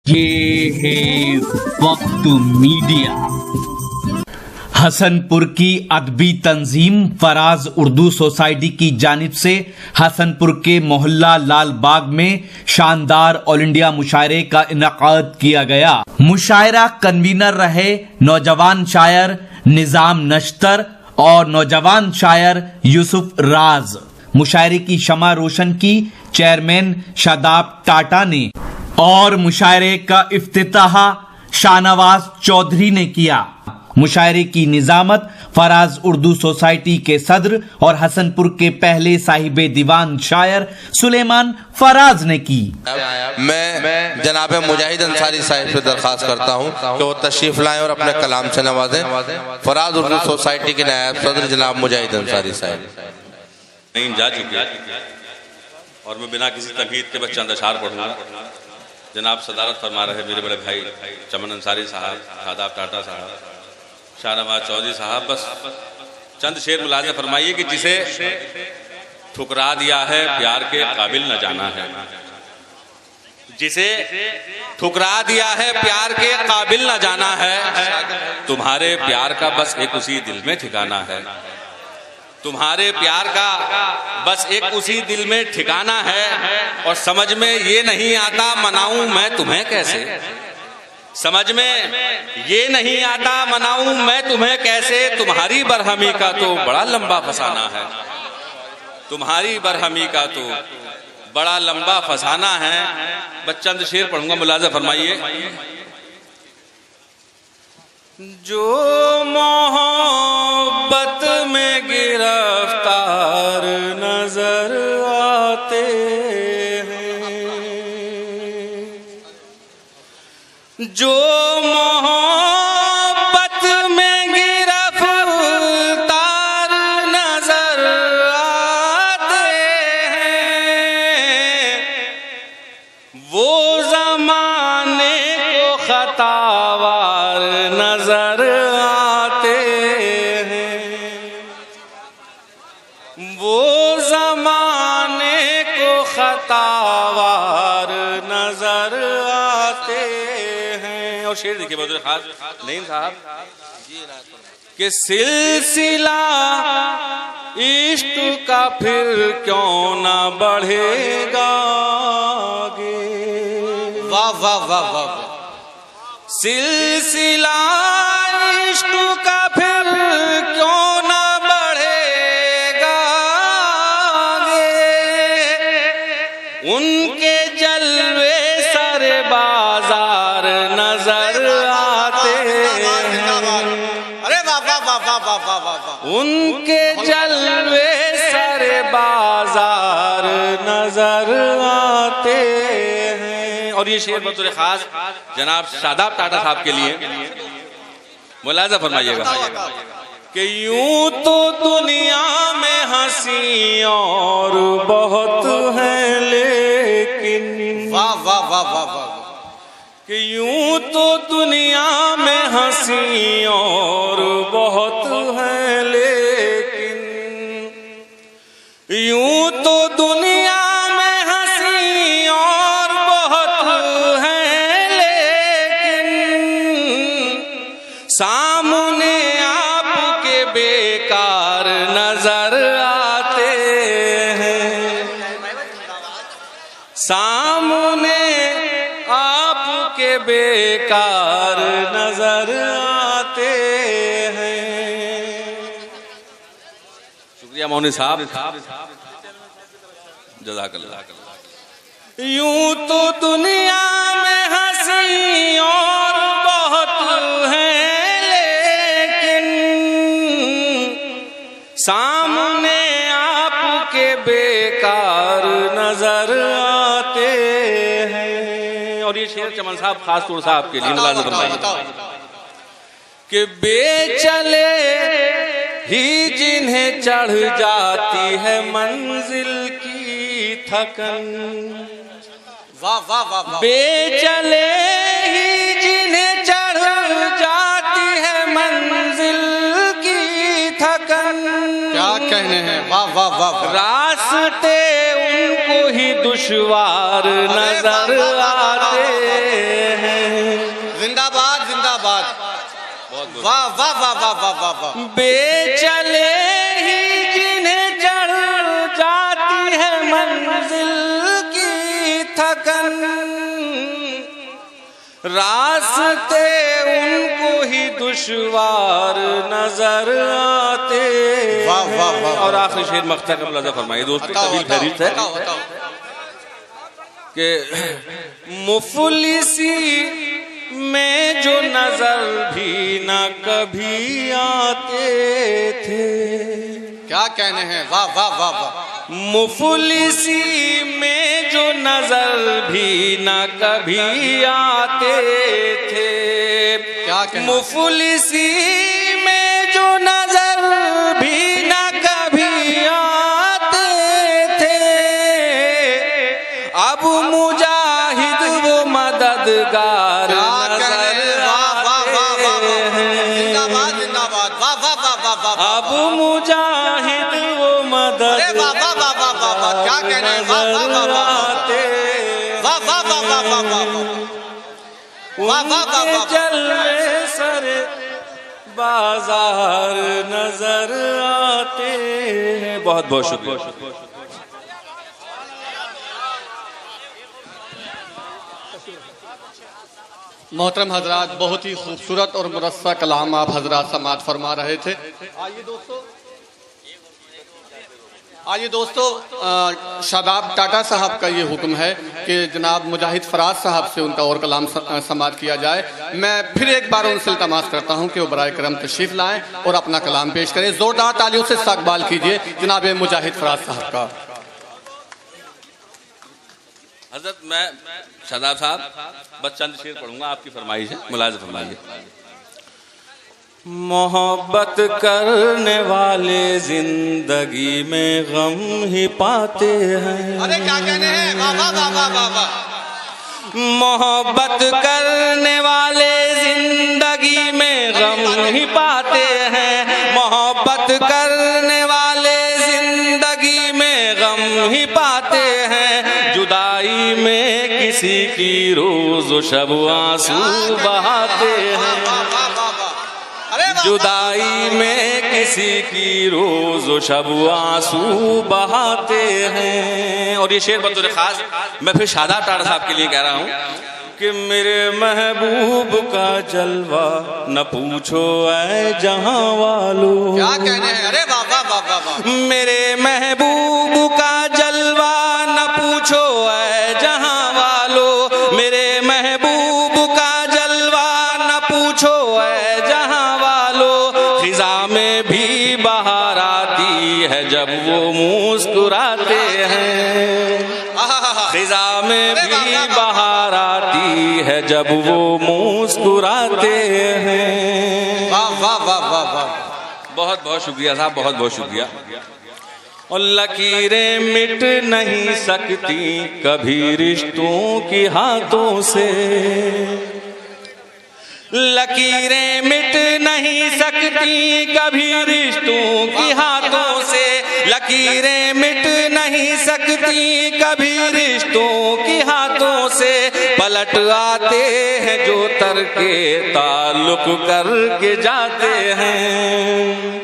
ये है वक्त मीडिया। हसनपुर की अदबी तंजीम फराज उर्दू सोसाइटी की जानिब से हसनपुर के मोहल्ला लाल बाग में शानदार ऑल इंडिया मुशायरे का इनेकाद किया गया। मुशायरा कन्वीनर रहे नौजवान शायर निजाम नश्तर और नौजवान शायर यूसुफ राज। मुशायरे की शमा रोशन की चेयरमैन शादाब टाटा ने और मुशायरे का इफ्तिताह शाहनवाज चौधरी ने किया। मुशायरे की निजामत फराज उर्दू सोसाइटी के सदर और हसनपुर के पहले साहिबे दीवान शायर सुलेमान फराज ने की। मैं जनाब मुजाहिद अंसारी साहिब से दरखास्त करता हूँ कि वो तशरीफ लाएं और अपने कलाम से नवाजें। फराज उर्दू सोसाइटी के नायब सदर जनाब मुजाहिद अंसारी साहिब नहीं जा चुके और मैं बिना किसी तमहीद के बस चंद अशार पढ़ूंगा। जनाब सदारत फरमा रहे मेरे बड़े भाई चमन अंसारी साहब, शादाब टाटा साहब, शाहनवाज चौधरी साहब। बस चंद शेर मुलाज़ा फरमाइए कि जिसे ठुकरा दिया है प्यार के काबिल न जाना है, जिसे ठुकरा दिया है प्यार के काबिल न जाना है। तुम्हारे प्यार का बस एक उसी दिल में ठिकाना है, तुम्हारे प्यार का बस एक उसी दिल में ठिकाना है। और समझ में ये नहीं आता मनाऊं मैं तुम्हें कैसे, समझ में ये नहीं आता मनाऊं मैं तुम्हें कैसे। तुम्हारी बरहमी का तो बड़ा लंबा फसाना है, तुम्हारी बरहमी का तो बड़ा लंबा फसाना है। बस चंद शेर पढ़ूंगा, मुलाजा फरमाइए। जो मोहब्बत में गिरफ्तार नजर आते हैं, जो मोहब्बत में गिरफ्तार नजर आते हैं, वो ज़माने को खतावार नजर आते हैं, वो ज़माने को खतावार नजर आते हैं। और शेर देखिए बहुत खास नहीं साहब कि सिलसिला इश्क का फिर क्यों ना बढ़ेगा आगे। वाह वाह वाह वाह। सिलसिला इश्क का फिर क्यों ना बढ़ेगा आगे। उनके जलवे सर बाजार नजर आते हैं, अरे वाह वाह वाह वाह वाह वाह वाह। उनके जलवे सर बाजार नजर आते हैं। और ये शेर बतौर खास जनाब शादाब टाटा साहब के लिए मुलाजा फरमाइएगा कि यूं तो दुनिया में हंसी और बहुत है लेकिन, वाह वाह वाह वाह वाह। कि यूं तो दुनिया में हंसी और बहुत है लेकिन, यूं तो दुनिया में हंसी और बहुत है लेकिन, सामने आपके बेकार नजर आते हैं, सामने आपके बेकार नजर आते हैं। शुक्रिया मौनी साहब, जज़ाकल्लाह। यूं तो दुनिया में हंसी और बहुत है लेकिन, सामने आपके बेकार नजर आते हैं। और ये शेर चमन साहब खास तौर से आपके लिए मुलाज़ा फरमाइए कि बेचले ही जिन्हें चढ़ जाती है मंजिल की थकन। वाह वाह वाह वाह। बेचले ही जिन्हें चढ़ जाती है मंजिल की थकन। क्या कहने हैं, वाह वाह वाह। रास्ते उनको ही दुश्वार नजर आते हैं, बहुत वाह वाह वाह वाह वाह वाह वाह। बेचले ही जिन्हें चढ़ जाती है मंजिल की थकन, रास्ते उनको ही दुश्वार नजर आते। वाह वाह वाह। और आखिरी शेर मक्ता का मुलाजा फरमाइए दोस्तों, तवील फहरिस्त है कि मुफलिसी में जो नजर भी न कभी आते थे। क्या कहने हैं, वाह वाह वाह वाह। मुफलिसी में जो नजर भी न कभी आते थे। क्या कहने, मुफलिसी में जो नजर भी न कभी आते थे, अब मुजाहिद वो मददगार अब मुजाहिद वो मदद क्या कहने हैं, वाह वाह वाह वाह वाह वाह वाह वाह वाह वाह वाह वाह। जलवे सर बाजार नजर आते हैं। बहुत बहुत शुक्रिया। मोहतरम हजरात, बहुत ही खूबसूरत और मुरस्सा कलाम आप हजरात समात फरमा रहे थे। आइए दोस्तों, शादाब टाटा साहब का ये हुक्म है कि जनाब मुजाहिद फराज साहब से उनका और कलाम समात किया जाए। मैं फिर एक बार उनसे इल्तमास करता हूँ कि वो बराए करम तशरीफ लाएं और अपना कलाम पेश करें। जोरदार तालियों से इस्तकबाल कीजिए जनाब मुजाहिद फराज साहब का। हजरत मैं शादाब साहब बस चंद शेर पढ़ूंगा, आपकी फरमाइश है, मुलाज़ा फरमाइए। मोहब्बत करने वाले जिंदगी में गम ही पाते हैं। अरे क्या कहने हैं, वाह वाह वाह वाह वाह वाह। मोहब्बत करने वाले जिंदगी में गम ही पाते हैं। मोहब्बत करने वाले जिंदगी में गम ही पाते हैं। जुदाई में किसी की रोज शब आंसू बहाते हैं। जुदाई में किसी की रोज शब आंसू बहाते हैं। और ये शेर बतौर खास मैं फिर शादाब टाटा साहब के लिए कह रहा हूँ कि मेरे महबूब का जलवा न पूछो ऐ जहां वालों। क्या कहने हैं, अरे वाह वाह वाह वाह वाह। मेरे महबूब का जलवा न पूछो ऐ जहां वालों। मेरे महबूब का जलवा न पूछो ऐ जहां वालों। खिजा में भी बहार आती है जब वो मुस्कुराते हैं। खिजा में भी बहार आती है जब वो मुस्कुराते हैं। वाह वाह वाह वाह वाह। बहुत बहुत शुक्रिया साहब, बहुत बहुत शुक्रिया। और लकीरें मिट नहीं सकती कभी रिश्तों की हाथों से। लकीरें मिट नहीं सकती कभी रिश्तों की हाथों से। लकीरें मिट नहीं सकती कभी रिश्तों की हाथों से। पलट आते हैं जो तरके ताल्लुक करके जाते हैं।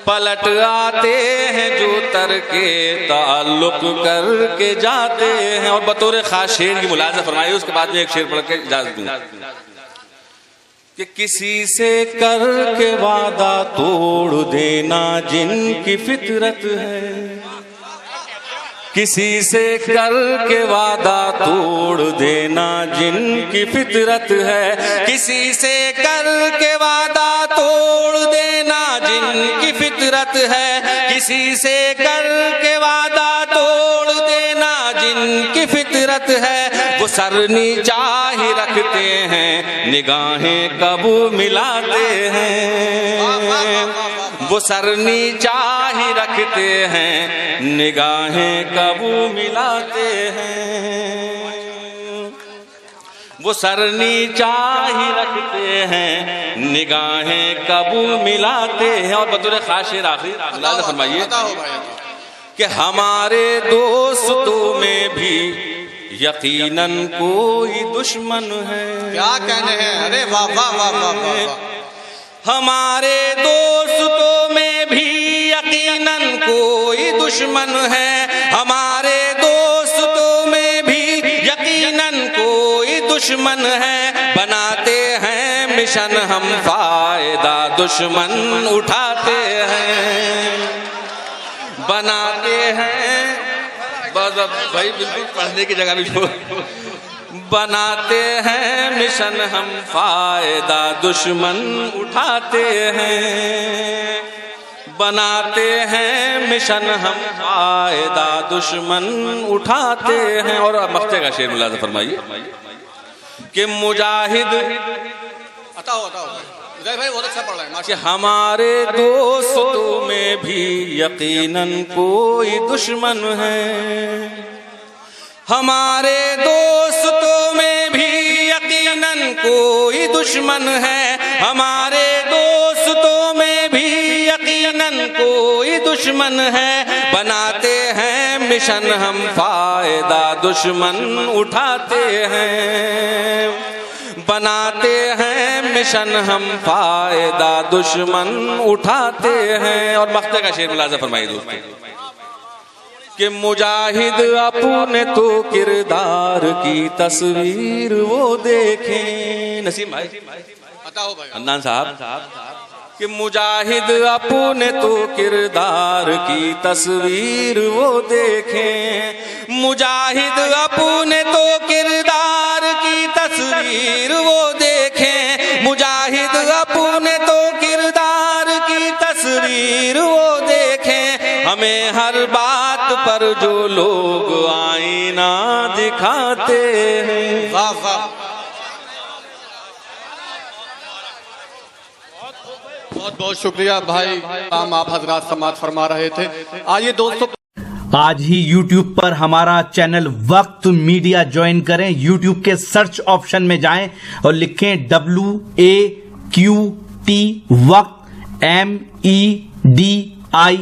पलट आते हैं जो तरके ताल्लुक करके जाते हैं। और बतौर खास शेर की मुलाज़ा फरमाइए, उसके बाद में एक शेर पढ़ के इजाजत दूंगा कि किसी से करके वादा तोड़ देना जिनकी फितरत है। किसी से करके वादा तोड़ देना जिनकी फितरत है। किसी से करके वादा तोड़ देना जिनकी फितरत है। किसी से करके वादा तोड़ देना जिनकी फितरत है। वो सर नीचा ही रखते हैं, निगाहें कब मिलाते हैं। वो सर नीचा ही रखते हैं, निगाहें कब मिलाते हैं। वो सर नीचा ही रखते हैं, निगाहें कब मिलाते हैं। और बतौर खास शेर आखिरी मुलाज़ा फरमाइए कि हमारे दोस्तों में भी यकीनन कोई दुश्मन है। क्या कहने हैं, अरे वाह वाह वाह वाह वाह। हमारे दोस्तों में भी यकीनन कोई दुश्मन है, हमारे दोस्तों में भी यकीनन कोई दुश्मन है। बनाते हैं मिशन हम फायदा दुश्मन उठाते हैं, बनाते हैं। बस भाई बिल्कुल पढ़ने की जगह भी बनाते हैं मिशन हम फायदा दुश्मन उठाते हैं, बनाते हैं मिशन हम फायदा दुश्मन उठाते हैं। और मक्ते का शेर मुलाज़ा फरमाइए कि मुजाहिद बताओ उदय भाई बहुत अच्छा पढ़ रहा है कि हमारे दोस्तों में भी यकीनन कोई दुश्मन है, हमारे दोस्तों में भी यकीनन कोई दुश्मन है, हमारे दोस्तों में भी यकीनन कोई दुश्मन है। बनाते हैं मिशन हम फायदा दुश्मन उठाते हैं, बनाते हैं मिशन हम फायदा दुश्मन उठाते हैं। और मक्ते का शेर मुलाज़ा फरमाइए दोस्तों कि मुजाहिद अपने तो किरदार की तस्वीर वो देखें। नसीम भाई बताओ भाई अन्नान साहब कि मुजाहिद अपने तो किरदार की तस्वीर वो देखें, मुजाहिद अपने तो किरदार की तस्वीर वो देखें, मुजाहिद अपने तो किरदार की तस्वीर वो देखें। हमें हर बात पर जो लोग आईना दिखाते हैं। वाह वाह, बहुत बहुत शुक्रिया भाई। आप हजरात समात फरमा रहे थे। आइए दोस्तों, आज ही YouTube पर हमारा चैनल वक्त मीडिया ज्वाइन करें। YouTube के सर्च ऑप्शन में जाएं और लिखें WAQT वक्त MEDIA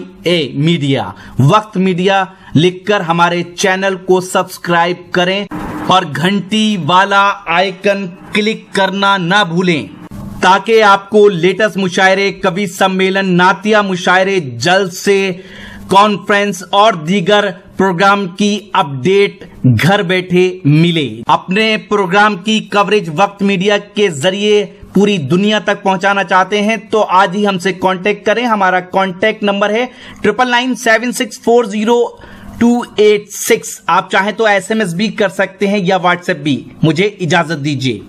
मीडिया। वक्त मीडिया लिखकर हमारे चैनल को सब्सक्राइब करें और घंटी वाला आइकन क्लिक करना ना भूलें ताकि आपको लेटेस्ट मुशायरे, कवि सम्मेलन, नातिया मुशायरे, जल्द से कॉन्फ्रेंस और दीगर प्रोग्राम की अपडेट घर बैठे मिले। अपने प्रोग्राम की कवरेज वक्त मीडिया के जरिए पूरी दुनिया तक पहुंचाना चाहते हैं तो आज ही हमसे कांटेक्ट करें। हमारा कांटेक्ट नंबर है 9997640286। आप चाहें तो SMS भी कर सकते हैं या व्हाट्सएप भी। मुझे इजाजत दीजिए।